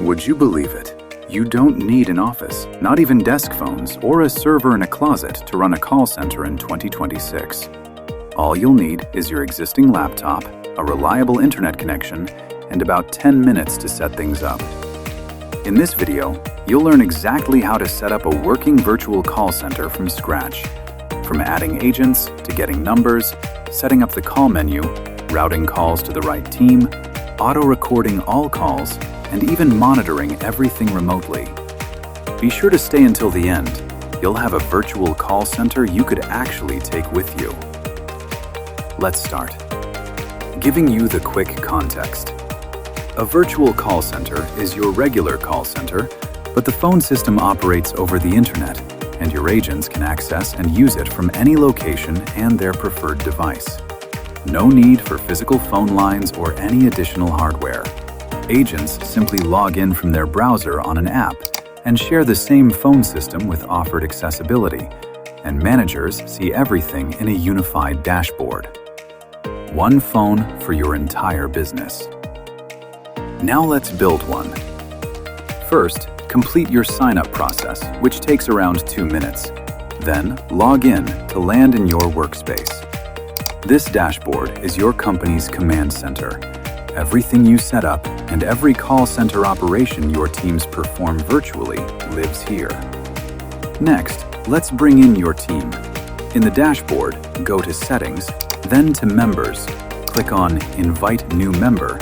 Would you believe it? You don't need an office, not even desk phones or a server in a closet to run a call center in 2026. All you'll need is your existing laptop, a reliable internet connection, and about 10 minutes to set things up. In this video, you'll learn exactly how to set up a working virtual call center from scratch. From adding agents to getting numbers, setting up the call menu, routing calls to the right team, auto-recording all calls, and even monitoring everything remotely. Be sure to stay until the end. You'll have a virtual call center you could actually take with you. Let's start. Giving you the quick context. A virtual call center is your regular call center, but the phone system operates over the internet, and your agents can access and use it from any location and their preferred device. No need for physical phone lines or any additional hardware. Agents simply log in from their browser on an app and share the same phone system with offered accessibility, and managers see everything in a unified dashboard. One phone for your entire business. Now let's build one. First, complete your sign-up process, which takes around 2 minutes. Then, log in to land in your workspace. This dashboard is your company's command center. Everything you set up and every call center operation your teams perform virtually lives here. Next, let's bring in your team. In the dashboard, go to Settings, then to Members. Click on Invite New Member,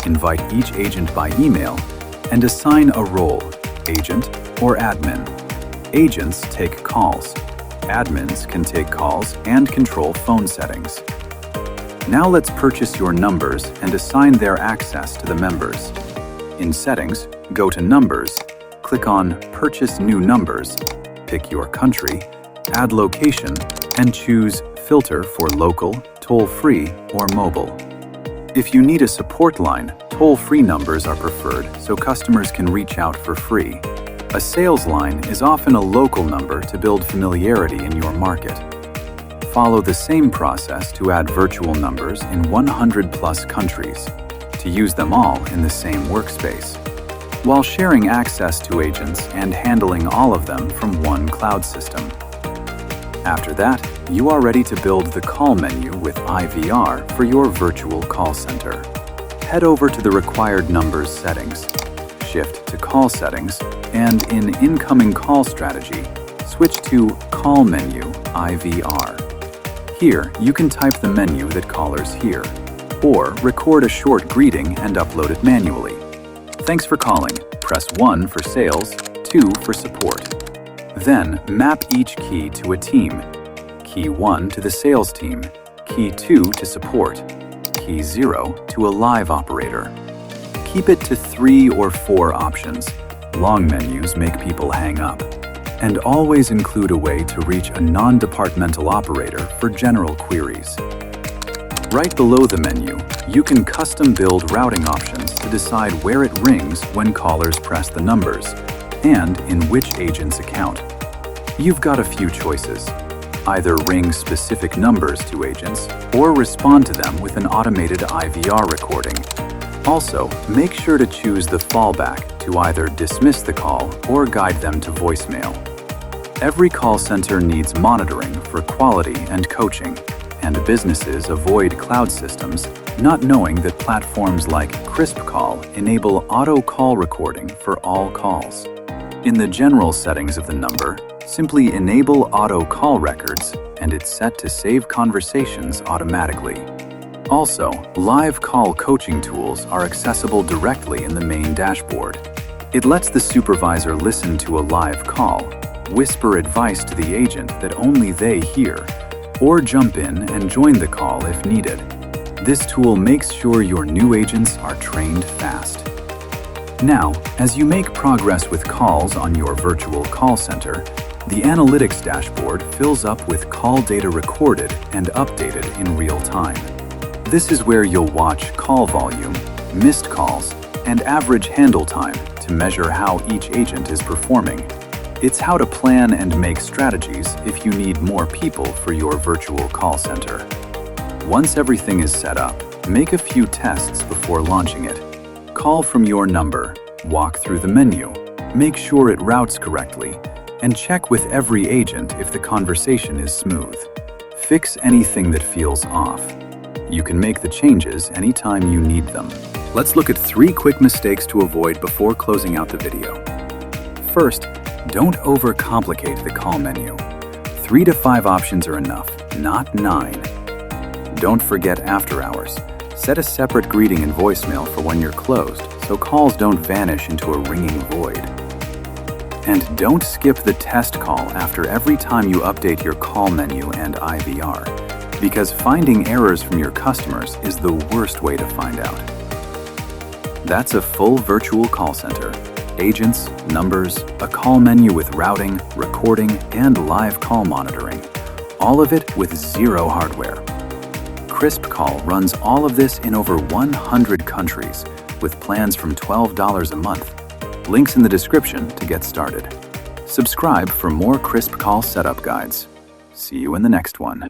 invite each agent by email, and assign a role, agent or admin. Agents take calls. Admins can take calls and control phone settings. Now let's purchase your numbers and assign their access to the members. In Settings, go to Numbers, click on Purchase New Numbers, pick your country, add location, and choose Filter for local, toll-free, or mobile. If you need a support line, toll-free numbers are preferred so customers can reach out for free. A sales line is often a local number to build familiarity in your market. Follow the same process to add virtual numbers in 100+ countries, to use them all in the same workspace, while sharing access to agents and handling all of them from one cloud system. After that, you are ready to build the call menu with IVR for your virtual call center. Head over to the required numbers settings, shift to Call Settings, and in Incoming Call Strategy, switch to Call Menu IVR. Here, you can type the menu that callers hear, or record a short greeting and upload it manually. Thanks for calling. Press 1 for sales, 2 for support. Then, map each key to a team. Key 1 to the sales team, Key 2 to support, Key 0 to a live operator. Keep it to 3 or 4 options. Long menus make people hang up. And always include a way to reach a non-departmental operator for general queries. Right below the menu, you can custom build routing options to decide where it rings when callers press the numbers, and in which agent's account. You've got a few choices. Either ring specific numbers to agents, or respond to them with an automated IVR recording. Also, make sure to choose the fallback to either dismiss the call or guide them to voicemail. Every call center needs monitoring for quality and coaching, and businesses avoid cloud systems, not knowing that platforms like KrispCall enable auto call recording for all calls. In the general settings of the number, simply enable auto call records, and it's set to save conversations automatically. Also, live call coaching tools are accessible directly in the main dashboard. It lets the supervisor listen to a live call, whisper advice to the agent that only they hear, or jump in and join the call if needed. This tool makes sure your new agents are trained fast. Now, as you make progress with calls on your virtual call center, the analytics dashboard fills up with call data recorded and updated in real time. This is where you'll watch call volume, missed calls, and average handle time to measure how each agent is performing. It's how to plan and make strategies if you need more people for your virtual call center. Once everything is set up, make a few tests before launching it. Call from your number, Walk through the menu, make sure it routes correctly, and check with every agent if the conversation is smooth. Fix anything that feels off. You can make the changes anytime you need them. Let's look at 3 quick mistakes to avoid before closing out the video. First, don't overcomplicate the call menu. 3 to 5 options are enough, not 9. Don't forget after hours. Set a separate greeting and voicemail for when you're closed, so calls don't vanish into a ringing void. And don't skip the test call after every time you update your call menu and IVR, because finding errors from your customers is the worst way to find out. That's a full virtual call center. Agents, numbers, a call menu with routing, recording, and live call monitoring. All of it with 0 hardware. KrispCall runs all of this in over 100 countries, with plans from $12 a month. Links in the description to get started. Subscribe for more KrispCall setup guides. See you in the next one.